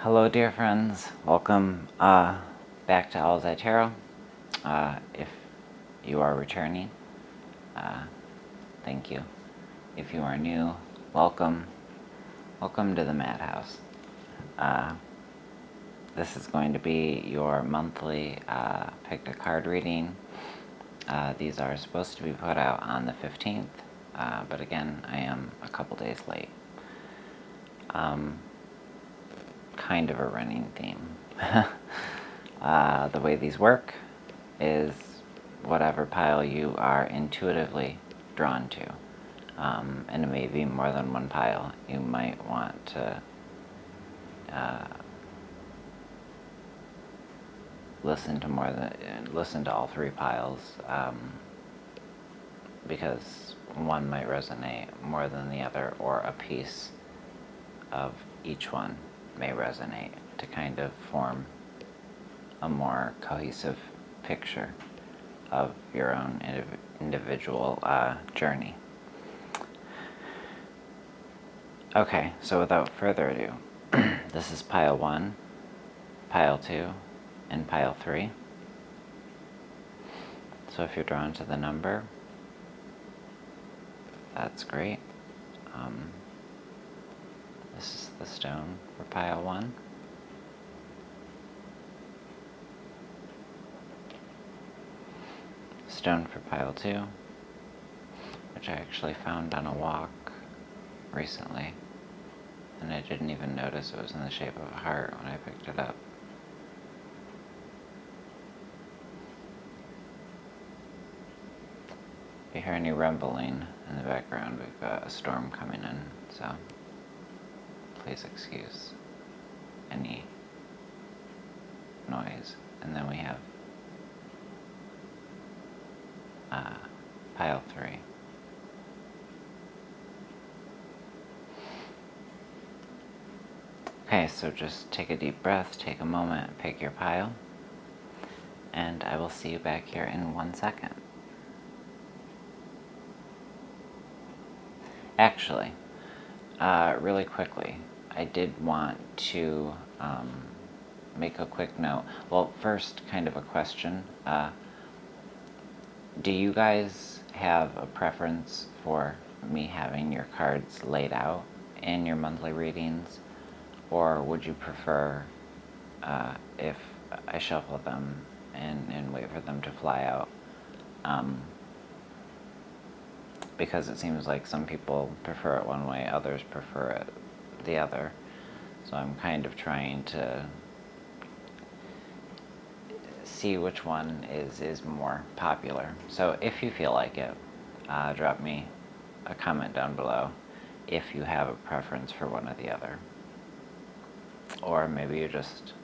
Hello, dear friends. Welcome back to Owlets Tarot. If you are returning, thank you. If you are new, welcome. Welcome to the Madhouse. This is going to be your monthly pick a card reading. These are supposed to be put out on the 15th, but again, I am a couple days late. Kind of a running theme. The way these work is whatever pile you are intuitively drawn to. And it may be more than one pile. You might want to listen to all three piles, because one might resonate more than the other, or a piece of each one may resonate to kind of form a more cohesive picture of your own individual journey. Okay, so without further ado, this is pile 1, pile 2, and pile 3. So if you're drawn to the number, that's great. This is the stone for pile 1. Stone for pile 2, which I actually found on a walk recently, and I didn't even notice it was in the shape of a heart when I picked it up. If you hear any rumbling in the background, we've got a storm coming in, so please excuse any noise. And then we have pile 3. Okay, so just take a deep breath, take a moment, pick your pile, and I will see you back here in 1 second. Actually, really quickly, I did want to make a quick note. Well, first, kind of a question. Do you guys have a preference for me having your cards laid out in your monthly readings? Or would you prefer if I shuffle them and wait for them to fly out? Because it seems like some people prefer it one way, others prefer it the other. So I'm kind of trying to see which one is more popular. So if you feel like it, drop me a comment down below if you have a preference for one or the other. Or maybe you just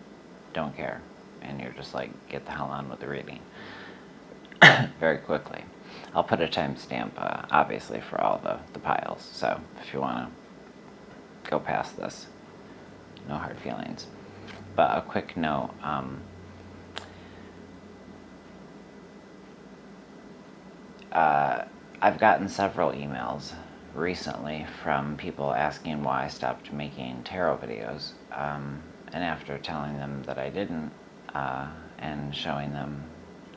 don't care and you're just like, get the hell on with the reading very quickly. I'll put a timestamp, obviously, for all the piles, so if you want to go past this, no hard feelings. But a quick note, I've gotten several emails recently from people asking why I stopped making tarot videos, and after telling them that I didn't, and showing them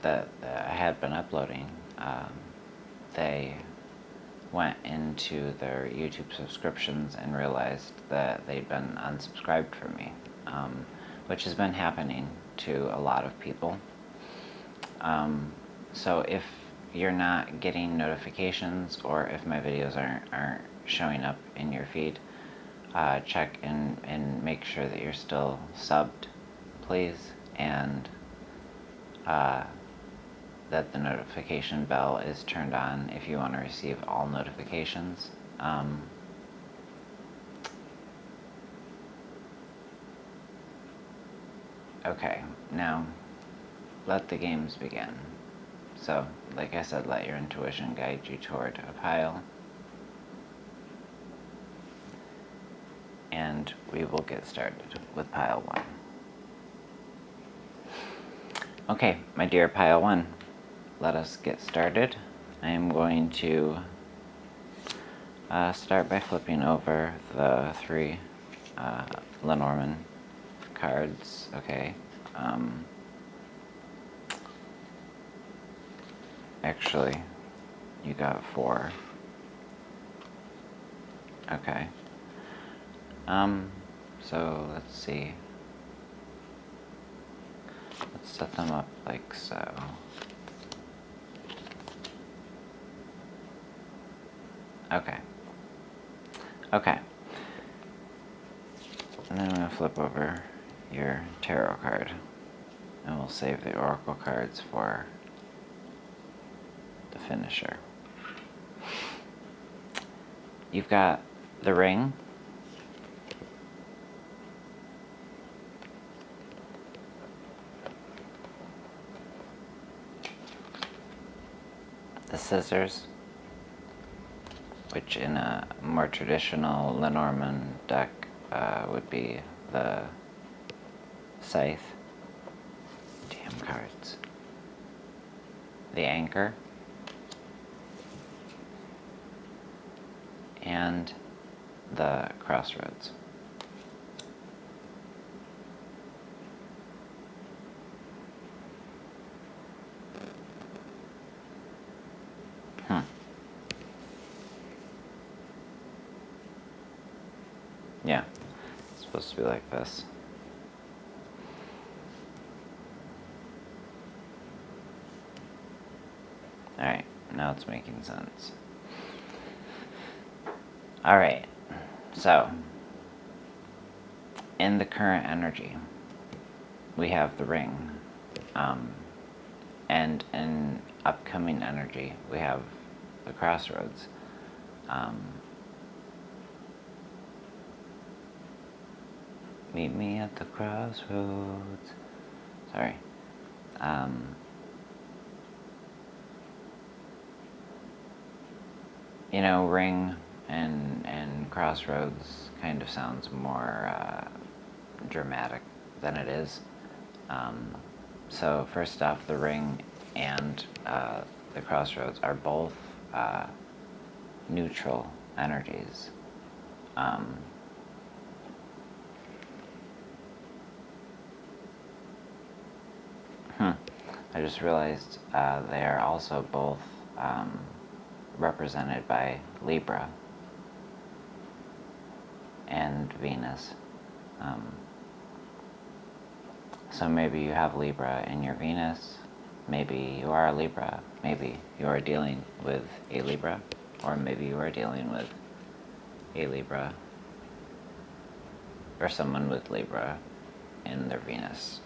that I had been uploading, they went into their YouTube subscriptions and realized that they'd been unsubscribed from me, which has been happening to a lot of people. So if you're not getting notifications, or if my videos aren't showing up in your feed, check and make sure that you're still subbed, please, and that the notification bell is turned on if you want to receive all notifications. Okay, now let the games begin. So, like I said, let your intuition guide you toward a pile. And we will get started with pile 1. Okay, my dear pile 1, let us get started. I am going to start by flipping over the 3 Lenormand cards, okay. Actually, you got 4. Okay. So let's see. Let's set them up like so. Okay. Okay. And then I'm going to flip over your tarot card. And we'll save the oracle cards for the finisher. You've got the ring. The scissors, which in a more traditional Lenormand deck would be the scythe. Damn cards. The anchor. And the crossroads. Yeah, it's supposed to be like this. Alright, now it's making sense. Alright, so, in the current energy, we have the ring, and in upcoming energy, we have the crossroads. Meet me at the crossroads. Sorry. You know, ring and crossroads kind of sounds more dramatic than it is. So first off, the ring and the crossroads are both neutral energies. I just realized they are also both represented by Libra and Venus. So maybe you have Libra in your Venus, maybe you are a Libra, maybe you are dealing with a Libra, or maybe you are dealing with a Libra, or someone with Libra in their Venus.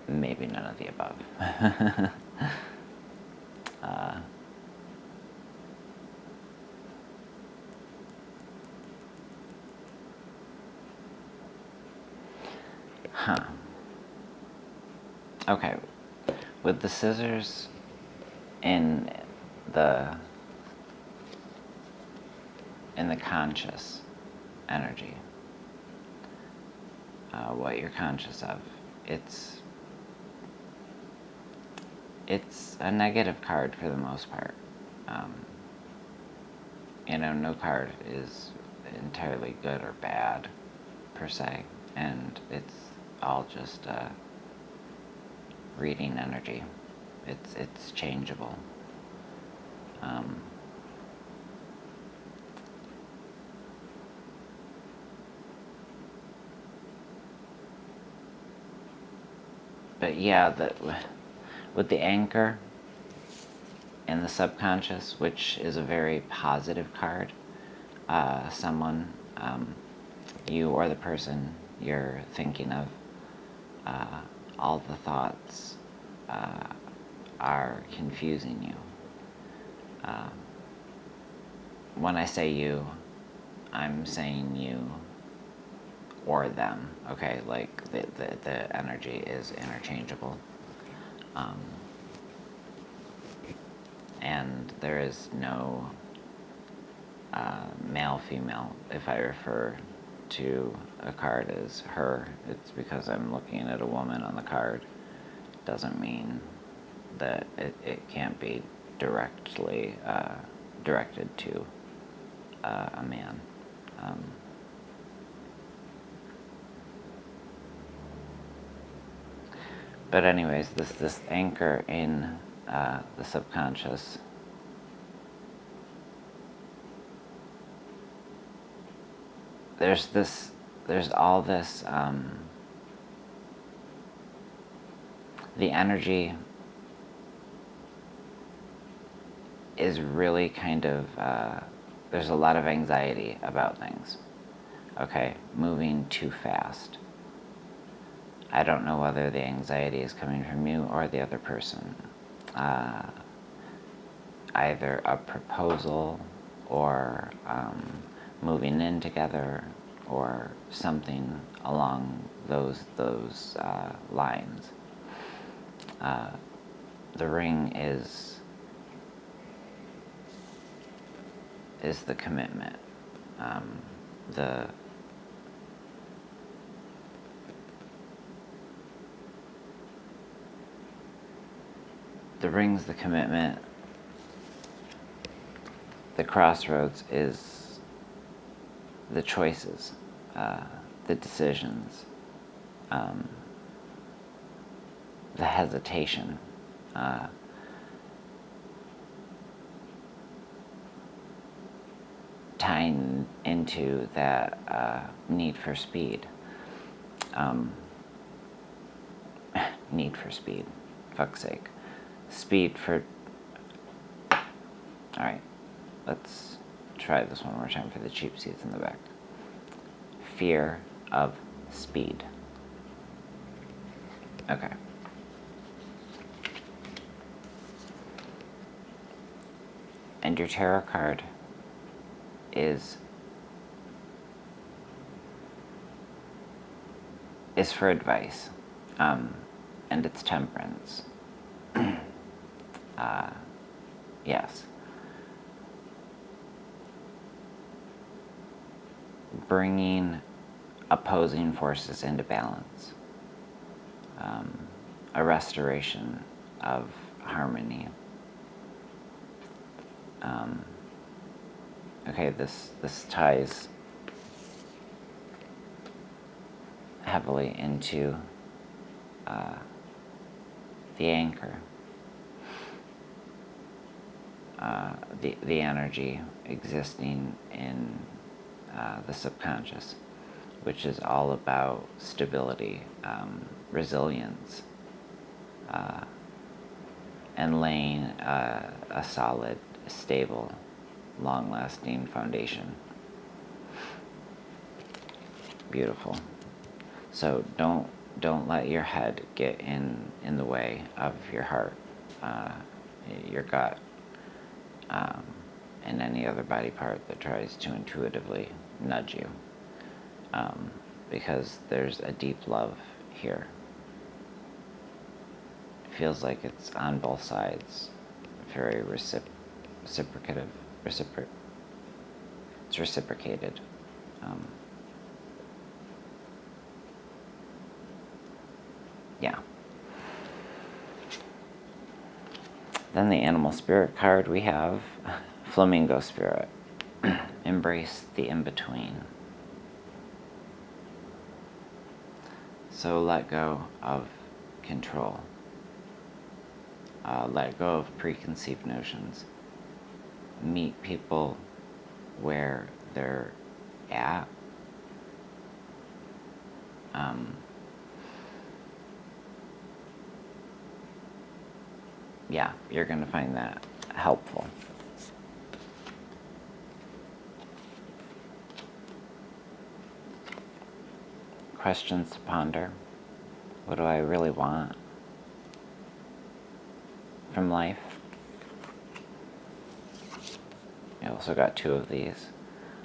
Maybe none of the above. Okay, with the scissors in the conscious energy, what you're conscious of, it's a negative card for the most part. You know, no card is entirely good or bad per se, and it's all just reading energy. It's changeable. But yeah, with the anchor and the subconscious, which is a very positive card, someone, you or the person you're thinking of, all the thoughts are confusing you. When I say you, I'm saying you or them, okay? Like, the energy is interchangeable. And there is no male, female. If I refer to a card as her, it's because I'm looking at a woman on the card. Doesn't mean that it can't be directly directed to a man. But anyways, this anchor in the subconscious, there's all this, the energy is really kind of, there's a lot of anxiety about things. Okay, moving too fast. I don't know whether the anxiety is coming from you or the other person. Either a proposal or moving in together or something along those lines. The ring is the commitment. The ring's the commitment. The crossroads is the choices, the decisions, the hesitation. Tying into that need for speed. Need for speed. Fuck's sake. Speed for... Alright, let's try this one more time for the cheap seats in the back. Fear of speed. Okay. And your tarot card is for advice, and it's temperance. Yes. Bringing opposing forces into balance. A restoration of harmony. Okay, this ties heavily into the anchor. The energy existing in the subconscious, which is all about stability, resilience, and laying a solid, stable, long-lasting foundation. Beautiful. So don't let your head get in the way of your heart, your gut, and any other body part that tries to intuitively nudge you, because there's a deep love here. It feels like it's on both sides, very reciprocative. It's reciprocated. Yeah. Then the animal spirit card, we have Flamingo Spirit. Embrace the in-between. So let go of control. Let go of preconceived notions. Meet people where they're at. Yeah, you're going to find that helpful. Questions to ponder. What do I really want from life? I also got 2 of these.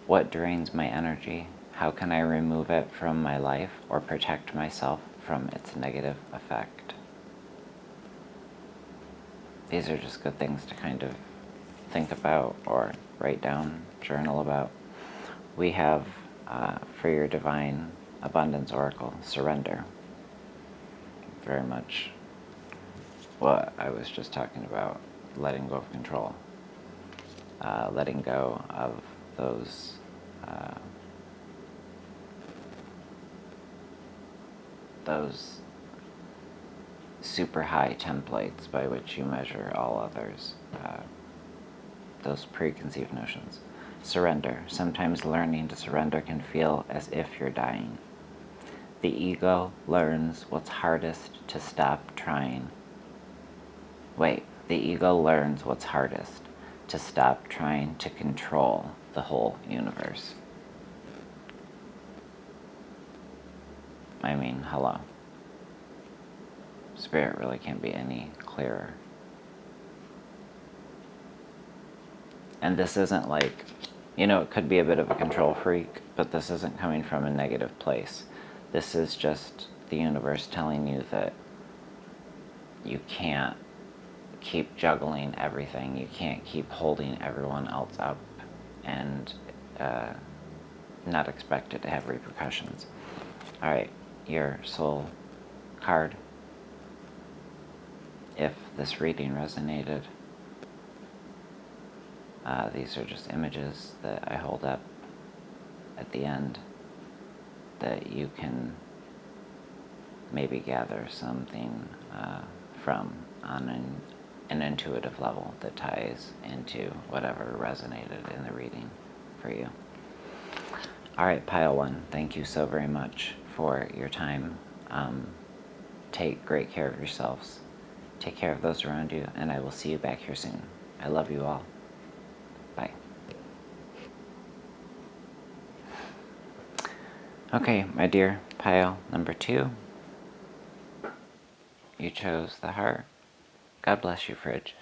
What drains my energy? How can I remove it from my life or protect myself from its negative effect? These are just good things to kind of think about or write down, journal about. We have, for your Divine Abundance Oracle, Surrender. Very much what I was just talking about, letting go of control. Letting go of those super high templates by which you measure all others, those preconceived notions. Surrender. Sometimes learning to surrender can feel as if you're dying. The ego learns what's hardest to stop trying. The ego learns what's hardest to stop trying to control the whole universe. I mean, hello. Spirit really can't be any clearer. And this isn't like, it could be a bit of a control freak, but this isn't coming from a negative place. This is just the universe telling you that you can't keep juggling everything. You can't keep holding everyone else up and not expect it to have repercussions. All right, your soul card. If this reading resonated, these are just images that I hold up at the end that you can maybe gather something from on an intuitive level that ties into whatever resonated in the reading for you. All right, Pile 1, thank you so very much for your time. Take great care of yourselves. Take care of those around you, and I will see you back here soon. I love you all. Bye. Okay, my dear Pile number 2, you chose the heart. God bless you, Fridge.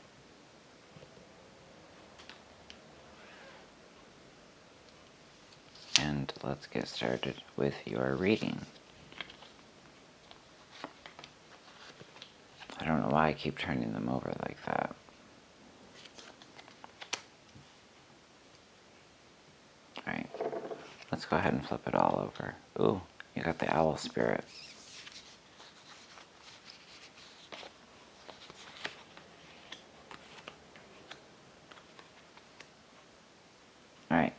And let's get started with your reading. I don't know why I keep turning them over like that. Alright, let's go ahead and flip it all over. Ooh, you got the owl spirit. Alright.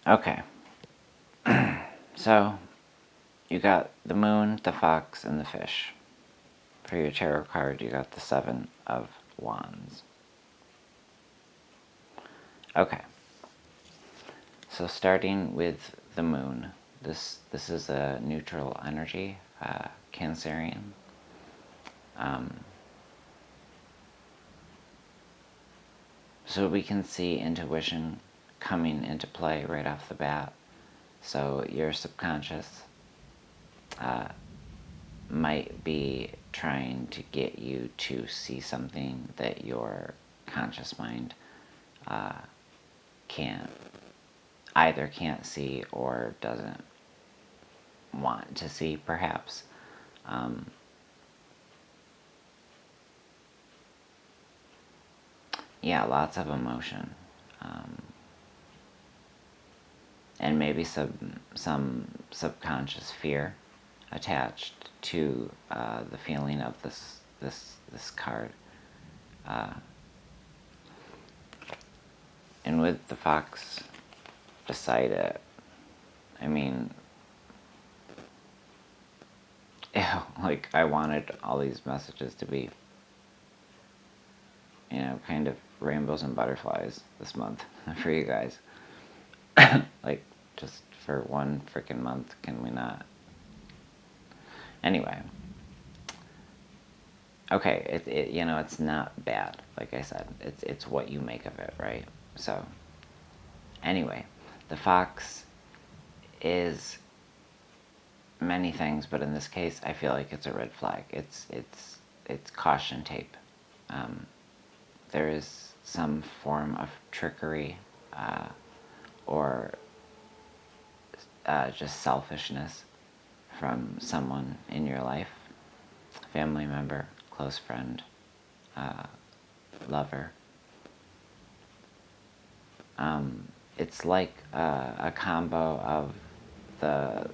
Okay. So, you got the moon, the fox, and the fish. For your tarot card, you got the 7 of Wands. Okay. So starting with the moon, this is a neutral energy, Cancerian. So we can see intuition coming into play right off the bat. So your subconscious might be trying to get you to see something that your conscious mind can't see or doesn't want to see, perhaps. Yeah, lots of emotion. And maybe some subconscious fear attached to the feeling of this card. And with the fox beside it, I mean, like, I wanted all these messages to be, kind of rainbows and butterflies this month for you guys. Like, just for one freaking month, can we not? Anyway. Okay, it's not bad, like I said. It's what you make of it, right? So, anyway, the fox is many things, but in this case, I feel like it's a red flag. It's caution tape. There is some form of trickery or just selfishness from someone in your life, family member, close friend, lover. It's like a combo of the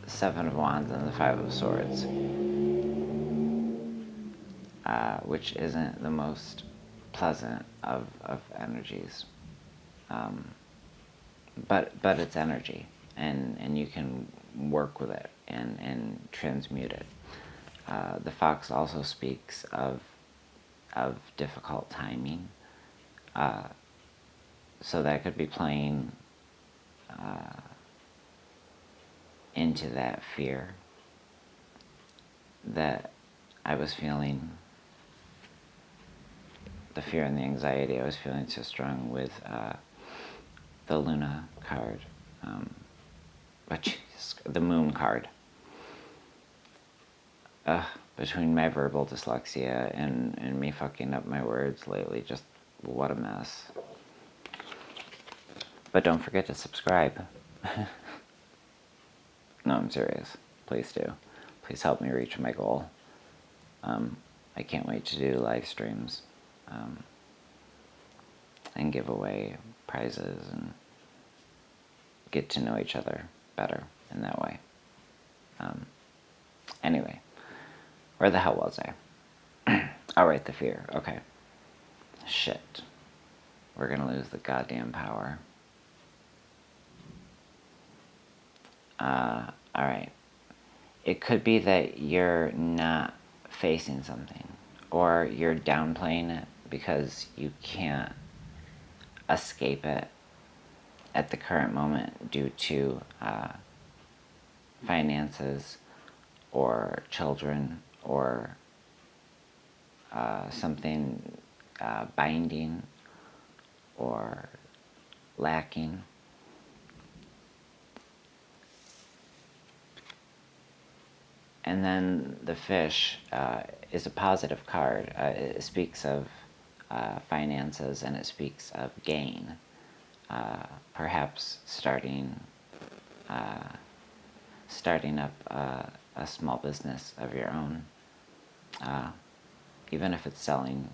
7 of Wands and the 5 of Swords, which isn't the most pleasant of energies. But it's energy, and you can work with it and transmute it. The fox also speaks of difficult timing. So that could be playing into that fear that I was feeling, the fear and the anxiety I was feeling so strong with the Luna card, the Moon card. Between my verbal dyslexia and me fucking up my words lately, just what a mess. But don't forget to subscribe. No, I'm serious. Please do. Please help me reach my goal. I can't wait to do live streams and give away prizes and get to know each other better in that way. Anyway, where the hell was I? All right, the fear. Okay. Shit. We're gonna lose the goddamn power. Alright. It could be that you're not facing something, or you're downplaying it because you can't escape it at the current moment due to finances or children or something binding or lacking. And then the fish is a positive card. It speaks of finances, and it speaks of gain. Perhaps starting up a small business of your own, even if it's selling,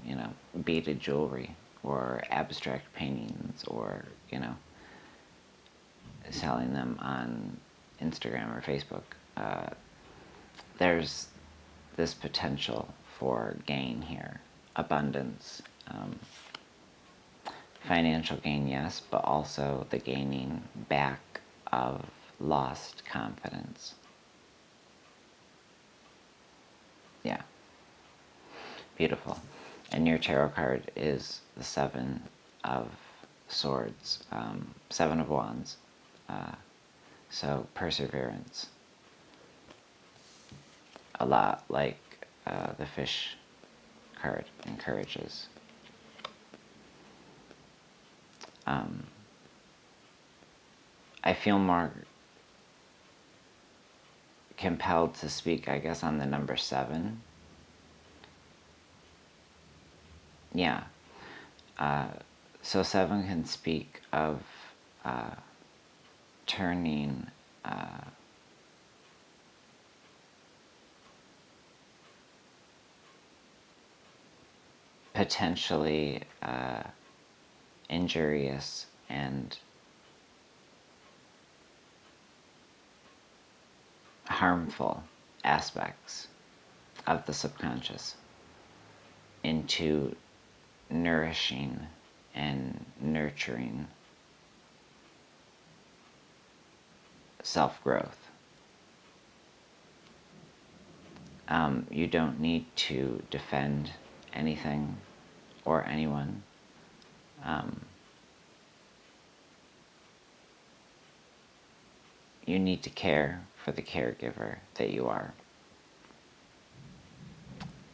beaded jewelry or abstract paintings, or selling them on Instagram or Facebook. There's this potential for gain here, abundance, financial gain, yes, but also the gaining back of lost confidence. Yeah. Beautiful. And your tarot card is the Seven of Swords, Seven of Wands. So perseverance. A lot like the fish card encourages. I feel more compelled to speak, I guess, on the number 7. Yeah. So 7 can speak of turning potentially injurious and harmful aspects of the subconscious into nourishing and nurturing self-growth. You don't need to defend anything or anyone. You need to care for the caregiver that you are.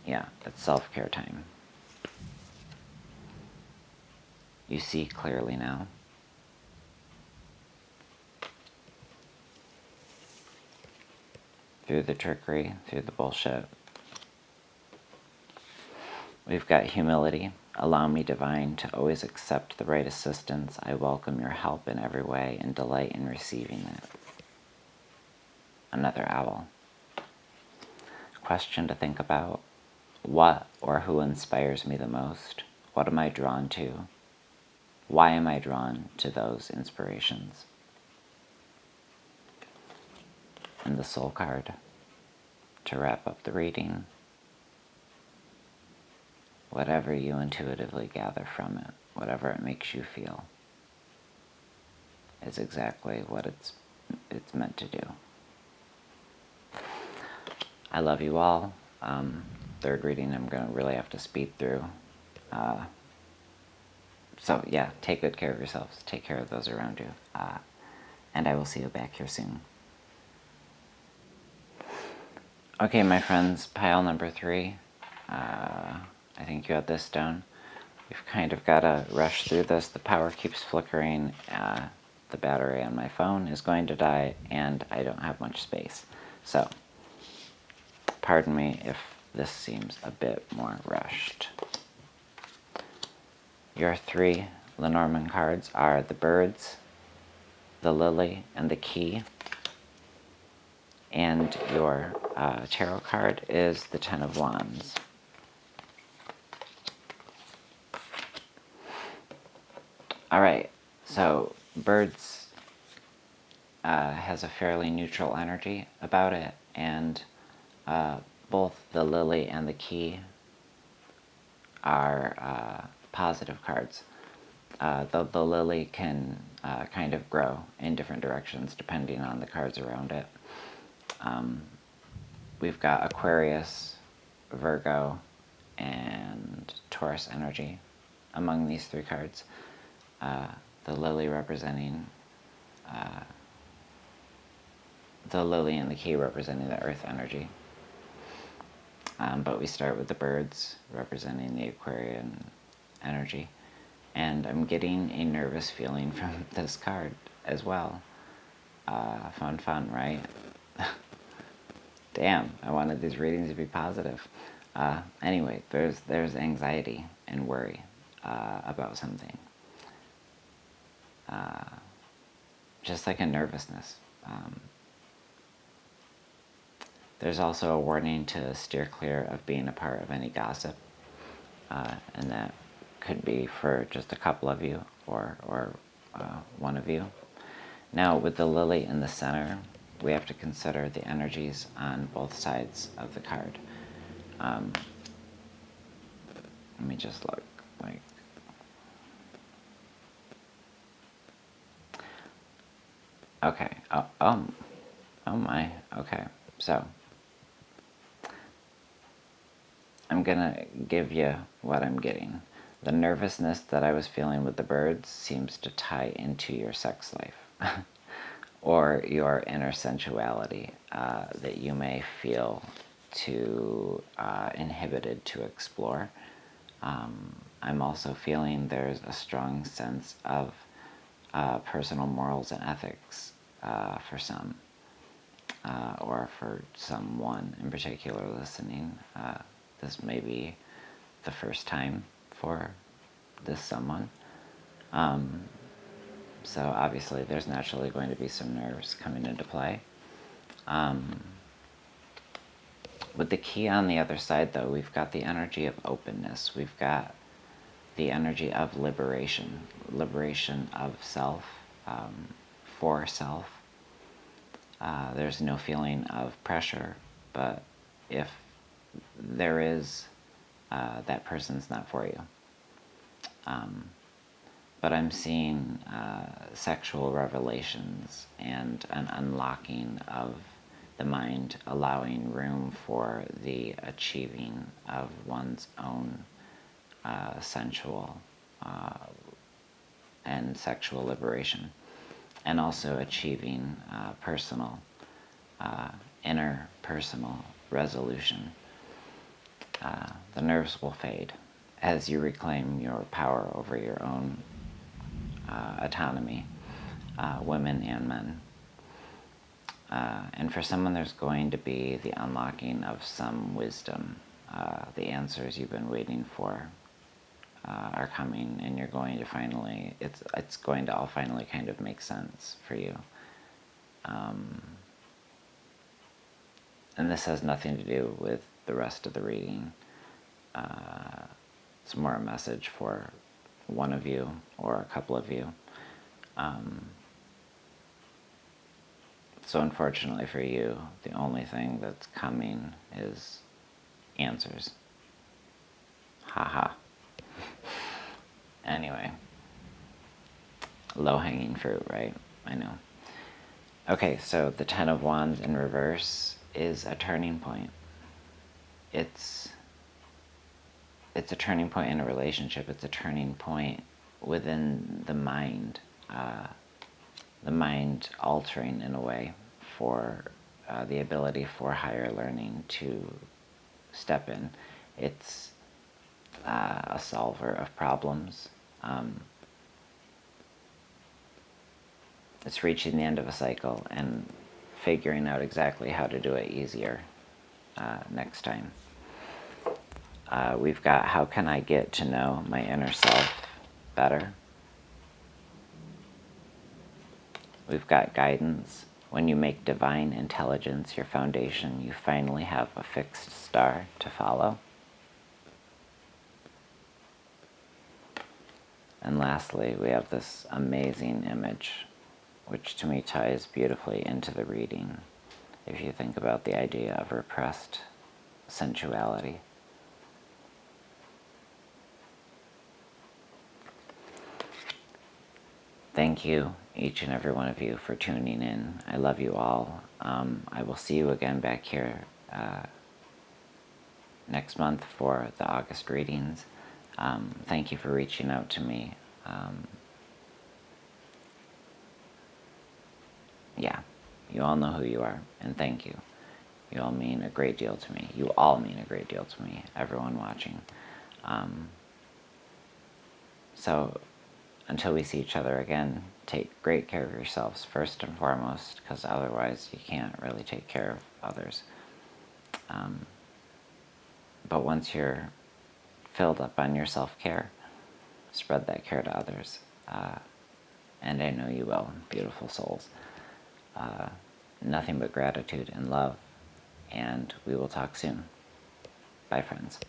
Yeah, it's self-care time. You see clearly now. Through the trickery, through the bullshit. We've got humility. Allow me, divine, to always accept the right assistance. I welcome your help in every way and delight in receiving it. Another owl. Question to think about. What or who inspires me the most? What am I drawn to? Why am I drawn to those inspirations? And the soul card to wrap up the reading. Whatever you intuitively gather from it, whatever it makes you feel, is exactly what it's meant to do. I love you all. Third reading I'm going to really have to speed through. So yeah, take good care of yourselves. Take care of those around you. And I will see you back here soon. Okay, my friends, pile number 3. I think you had this down. We've kind of got to rush through this. The power keeps flickering. The battery on my phone is going to die, and I don't have much space. So, pardon me if this seems a bit more rushed. Your 3 Lenormand cards are the birds, the lily, and the key. And your tarot card is the 10 of Wands. Alright, so birds has a fairly neutral energy about it, and both the lily and the key are positive cards. The lily can kind of grow in different directions depending on the cards around it. We've got Aquarius, Virgo, and Taurus energy among these 3 cards. The lily representing the lily and the key representing the earth energy. But we start with the birds representing the Aquarian energy. And I'm getting a nervous feeling from this card as well. Fun, right? Damn, I wanted these readings to be positive. Anyway, there's anxiety and worry about something. Just like a nervousness. There's also a warning to steer clear of being a part of any gossip. And that could be for just a couple of you or one of you. Now, with the lily in the center, we have to consider the energies on both sides of the card. Let me just look. Okay. Oh my. Okay. So, I'm gonna give you what I'm getting. The nervousness that I was feeling with the birds seems to tie into your sex life or your inner sensuality that you may feel too inhibited to explore. I'm also feeling there's a strong sense of personal morals and ethics for some, or for someone in particular listening. This may be the first time for this someone. So obviously there's naturally going to be some nerves coming into play. With the key on the other side, though, we've got the energy of openness. We've got the energy of liberation of self, for self. There's no feeling of pressure, but if there is, that person's not for you. But I'm seeing sexual revelations and an unlocking of the mind, allowing room for the achieving of one's own sensual and sexual liberation, and also achieving personal, inner personal resolution. The nerves will fade as you reclaim your power over your own autonomy, women and men. And for someone, there's going to be the unlocking of some wisdom. The answers you've been waiting for are coming, and you're going to finally, it's going to all finally kind of make sense for you. And this has nothing to do with the rest of the reading. It's more a message for one of you or a couple of you. So unfortunately for you, the only thing that's coming is answers. Haha. Anyway, low-hanging fruit, right? I know. Okay, so the 10 of Wands in reverse is a turning point. it's a turning point in a relationship. It's a turning point within the mind altering in a way for the ability for higher learning to step in. It's a solver of problems. It's reaching the end of a cycle and figuring out exactly how to do it easier next time. We've got, how can I get to know my inner self better? We've got guidance. When you make divine intelligence your foundation, you finally have a fixed star to follow. And lastly, we have this amazing image, which to me ties beautifully into the reading. If you think about the idea of repressed sensuality. Thank you, each and every one of you, for tuning in. I love you all. I will see you again back here next month for the August readings. Thank you for reaching out to me. Yeah, you all know who you are, and thank you. You all mean a great deal to me. You all mean a great deal to me, everyone watching. So, until we see each other again, take great care of yourselves first and foremost, because otherwise you can't really take care of others. But once you're filled up on your self-care, spread that care to others. And I know you will, beautiful souls. Nothing but gratitude and love, and we will talk soon. Bye, friends.